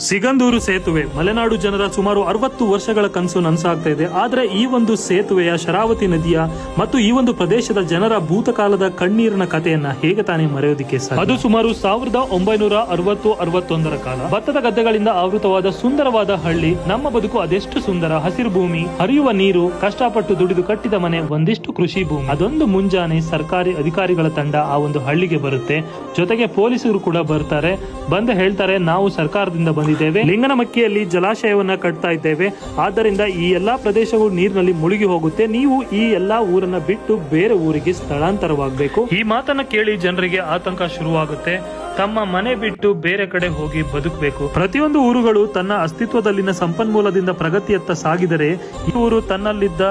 ಸಿಗಂದೂರು ಸೇತುವೆ ಮಲೆನಾಡು ಜನರ ಸುಮಾರು 60 ವರ್ಷಗಳ ಕನಸು ನನಸಾಗ್ತಾ ಇದೆ. ಆದ್ರೆ ಈ ಒಂದು ಸೇತುವೆಯ ಶರಾವತಿ ನದಿಯ ಮತ್ತು ಈ ಒಂದು ಪ್ರದೇಶದ ಜನರ ಭೂತಕಾಲದ ಕಣ್ಣೀರಿನ ಕಥೆಯನ್ನ ಹೇಗೆ ತಾನೇ ಮರೆಯೋದಿಕ್ಕೆ ಸಾಧ್ಯ? ಅದು ಸುಮಾರು 1960-61 ಕಾಲ. ಭತ್ತದ ಗದ್ದೆಗಳಿಂದ ಆವೃತವಾದ ಸುಂದರವಾದ ಹಳ್ಳಿ. ನಮ್ಮ ಬದುಕು ಅದೆಷ್ಟು ಸುಂದರ. ಹಸಿರು ಭೂಮಿ, ಹರಿಯುವ ನೀರು, ಕಷ್ಟಪಟ್ಟು ದುಡಿದು ಕಟ್ಟಿದ ಮನೆ, ಒಂದಿಷ್ಟು ಕೃಷಿ ಭೂಮಿ. ಅದೊಂದು ಮುಂಜಾನೆ ಸರ್ಕಾರಿ ಅಧಿಕಾರಿಗಳ ತಂಡ ಆ ಒಂದು ಹಳ್ಳಿಗೆ ಬರುತ್ತೆ. ಜೊತೆಗೆ ಪೊಲೀಸರು ಕೂಡ ಬರ್ತಾರೆ. ಬಂದು ಹೇಳ್ತಾರೆ, ನಾವು ಸರ್ಕಾರದಿಂದ ಬಂದಿದ್ದೇವೆ, ಲಿಂಗನಮಕ್ಕಿಯಲ್ಲಿ ಜಲಾಶಯವನ್ನ ಕಟ್ತಾ ಇದ್ದೇವೆ, ಆದ್ದರಿಂದ ಈ ಎಲ್ಲಾ ಪ್ರದೇಶಗಳು ನೀರಿನಲ್ಲಿ ಮುಳುಗಿ ಹೋಗುತ್ತೆ, ನೀವು ಈ ಎಲ್ಲಾ ಊರನ್ನ ಬಿಟ್ಟು ಬೇರೆ ಊರಿಗೆ ಸ್ಥಳಾಂತರವಾಗಬೇಕು. ಈ ಮಾತನ್ನ ಕೇಳಿ ಜನರಿಗೆ ಆತಂಕ ಶುರುವಾಗುತ್ತೆ. ತಮ್ಮ ಮನೆ ಬಿಟ್ಟು ಬೇರೆ ಕಡೆ ಹೋಗಿ ಬದುಕಬೇಕು. ಪ್ರತಿಯೊಂದು ಊರುಗಳು ತನ್ನ ಅಸ್ತಿತ್ವದಲ್ಲಿನ ಸಂಪನ್ಮೂಲದಿಂದ ಪ್ರಗತಿಯತ್ತ ಸಾಗಿದರೆ ಈ ಊರು ತನ್ನಲ್ಲಿದ್ದ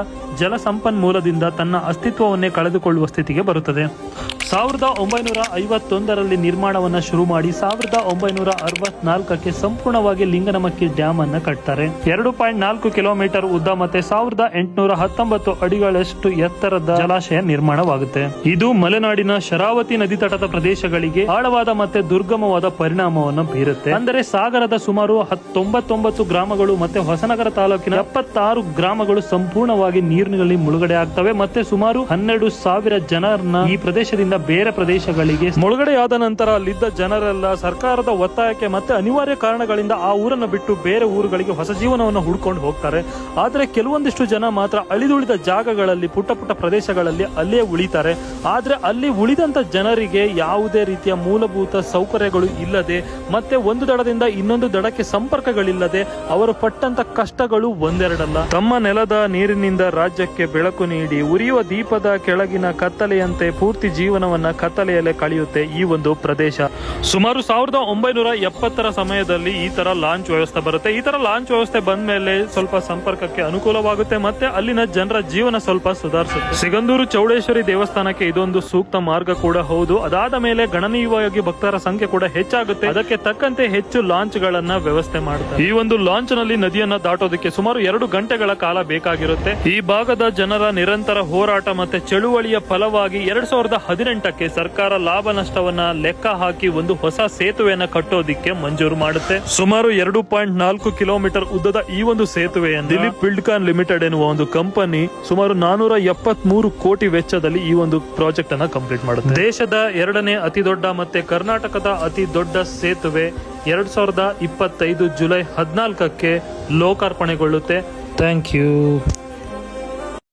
ಜಲ ಸಂಪನ್ಮೂಲದಿಂದ ತನ್ನ ಅಸ್ತಿತ್ವವನ್ನೇ ಕಳೆದುಕೊಳ್ಳುವ ಸ್ಥಿತಿಗೆ ಬರುತ್ತದೆ. 1951ರಲ್ಲಿ ನಿರ್ಮಾಣವನ್ನ ಶುರು ಮಾಡಿ 1964ಕ್ಕೆ ಸಂಪೂರ್ಣವಾಗಿ ಲಿಂಗನಮಕ್ಕಿ ಡ್ಯಾಮ್ ಅನ್ನ ಕಟ್ತಾರೆ. 2.4 ಕಿಲೋಮೀಟರ್ ಉದ್ದ ಮತ್ತೆ 1819 ಅಡಿಗಳಷ್ಟು ಎತ್ತರದ ಜಲಾಶಯ ನಿರ್ಮಾಣವಾಗುತ್ತೆ. ಇದು ಮಲೆನಾಡಿನ ಶರಾವತಿ ನದಿ ತಟದ ಪ್ರದೇಶಗಳಿಗೆ ಆಳವಾದ ಮತ್ತೆ ದುರ್ಗಮವಾದ ಪರಿಣಾಮವನ್ನು ಬೀರುತ್ತೆ. ಅಂದರೆ ಸಾಗರದ ಸುಮಾರು 99 ಗ್ರಾಮಗಳು ಮತ್ತೆ ಹೊಸನಗರ ತಾಲೂಕಿನ 76 ಗ್ರಾಮಗಳು ಸಂಪೂರ್ಣವಾಗಿ ನೀರಿನಲ್ಲಿ ಮುಳುಗಡೆ ಆಗ್ತವೆ. ಮತ್ತೆ ಸುಮಾರು 12,000 ಜನರನ್ನ ಈ ಪ್ರದೇಶದಿಂದ ಬೇರೆ ಪ್ರದೇಶಗಳಿಗೆ ಮುಳುಗಡೆಯಾದ ನಂತರ ಅಲ್ಲಿದ್ದ ಜನರೆಲ್ಲ ಸರ್ಕಾರದ ಒತ್ತಾಯಕ್ಕೆ ಮತ್ತೆ ಅನಿವಾರ್ಯ ಕಾರಣಗಳಿಂದ ಆ ಊರನ್ನು ಬಿಟ್ಟು ಬೇರೆ ಊರುಗಳಿಗೆ ಹೊಸ ಜೀವನವನ್ನು ಹುಡ್ಕೊಂಡು ಹೋಗ್ತಾರೆ. ಆದ್ರೆ ಕೆಲವೊಂದಿಷ್ಟು ಜನ ಮಾತ್ರ ಅಳಿದುಳಿದ ಜಾಗಗಳಲ್ಲಿ, ಪುಟ್ಟ ಪುಟ್ಟ ಪ್ರದೇಶಗಳಲ್ಲಿ ಅಲ್ಲೇ ಉಳಿತಾರೆ. ಆದ್ರೆ ಅಲ್ಲಿ ಉಳಿದಂತ ಜನರಿಗೆ ಯಾವುದೇ ರೀತಿಯ ಮೂಲಭೂತ ಸೌಕರ್ಯಗಳು ಇಲ್ಲದೆ ಮತ್ತೆ ಒಂದು ದಡದಿಂದ ಇನ್ನೊಂದು ದಡಕ್ಕೆ ಸಂಪರ್ಕಗಳಿಲ್ಲದೆ ಅವರು ಪಟ್ಟಂತ ಕಷ್ಟಗಳು ಒಂದೆರಡಲ್ಲ. ತಮ್ಮ ನೆಲದ ನೀರಿನಿಂದ ರಾಜ್ಯಕ್ಕೆ ಬೆಳಕು ನೀಡಿ ಉರಿಯುವ ದೀಪದ ಕೆಳಗಿನ ಕತ್ತಲೆಯಂತೆ ಪೂರ್ತಿ ಜೀವನವನ್ನ ಕತ್ತಲೆಯಲ್ಲೇ ಕಳೆಯುತ್ತೆ ಈ ಒಂದು ಪ್ರದೇಶ. ಸುಮಾರು 1970ರ ಸಮಯದಲ್ಲಿ ಈ ತರ ಲಾಂಚ್ ವ್ಯವಸ್ಥೆ ಬರುತ್ತೆ. ಈ ತರ ಲಾಂಚ್ ವ್ಯವಸ್ಥೆ ಬಂದ ಮೇಲೆ ಸ್ವಲ್ಪ ಸಂಪರ್ಕಕ್ಕೆ ಅನುಕೂಲವಾಗುತ್ತೆ ಮತ್ತೆ ಅಲ್ಲಿನ ಜನರ ಜೀವನ ಸ್ವಲ್ಪ ಸುಧಾರಿಸುತ್ತೆ. ಸಿಗಂದೂರು ಚೌಡೇಶ್ವರಿ ದೇವಸ್ಥಾನಕ್ಕೆ ಇದೊಂದು ಸೂಕ್ತ ಮಾರ್ಗ ಕೂಡ ಹೌದು. ಅದಾದ ಮೇಲೆ ಗಣನೀಯವಾಗಿ ಭಕ್ತರ ಸಂಖ್ಯೆ ಕೂಡ ಹೆಚ್ಚಾಗುತ್ತೆ. ಅದಕ್ಕೆ ತಕ್ಕಂತೆ ಹೆಚ್ಚು ಲಾಂಚ್ ಗಳನ್ನ ವ್ಯವಸ್ಥೆ ಮಾಡುತ್ತಾರೆ. ಈ ಒಂದು ಲಾಂಚ್ ನಲ್ಲಿ ನದಿಯನ್ನ ದಾಟೋದಕ್ಕೆ ಸುಮಾರು 2 ಗಂಟೆಗಳ ಕಾಲ ಬೇಕಾಗಿರುತ್ತೆ. ಈ ಭಾಗದ ಜನರ ನಿರಂತರ ಹೋರಾಟ ಮತ್ತೆ ಚಳುವಳಿಯ ಫಲವಾಗಿ 2018ಕ್ಕೆ ಸರ್ಕಾರ ಲಾಭ ನಷ್ಟವನ್ನ ಲೆಕ್ಕ ಹಾಕಿ ಒಂದು ಹೊಸ ಸೇತುವೆಯನ್ನ ಕಟ್ಟೋದಿಕ್ಕೆ ಮಂಜೂರು ಮಾಡುತ್ತೆ. ಸುಮಾರು 2.4 ಕಿಲೋಮೀಟರ್ ಉದ್ದದ ಈ ಒಂದು ಸೇತುವೆಯನ್ನು ದಿಲೀಪ್ ಬಿಲ್ಡ್ಕಾನ್ ಲಿಮಿಟೆಡ್ ಎನ್ನುವ ಒಂದು ಕಂಪನಿ ಸುಮಾರು 473 ಕೋಟಿ ವೆಚ್ಚದಲ್ಲಿ ಈ ಒಂದು ಪ್ರಾಜೆಕ್ಟ್ ಅನ್ನ ಕಂಪ್ಲೀಟ್ ಮಾಡುತ್ತೆ. ದೇಶದ 2ನೇ ಅತಿ ದೊಡ್ಡ ಮತ್ತೆ ಕರ್ನಾಟಕದ ಅತಿ ದೊಡ್ಡ ಸೇತುವೆ 2025 ಜುಲೈ 14ಕ್ಕೆ ಲೋಕಾರ್ಪಣೆಗೊಳ್ಳುತ್ತೆ. Thank you.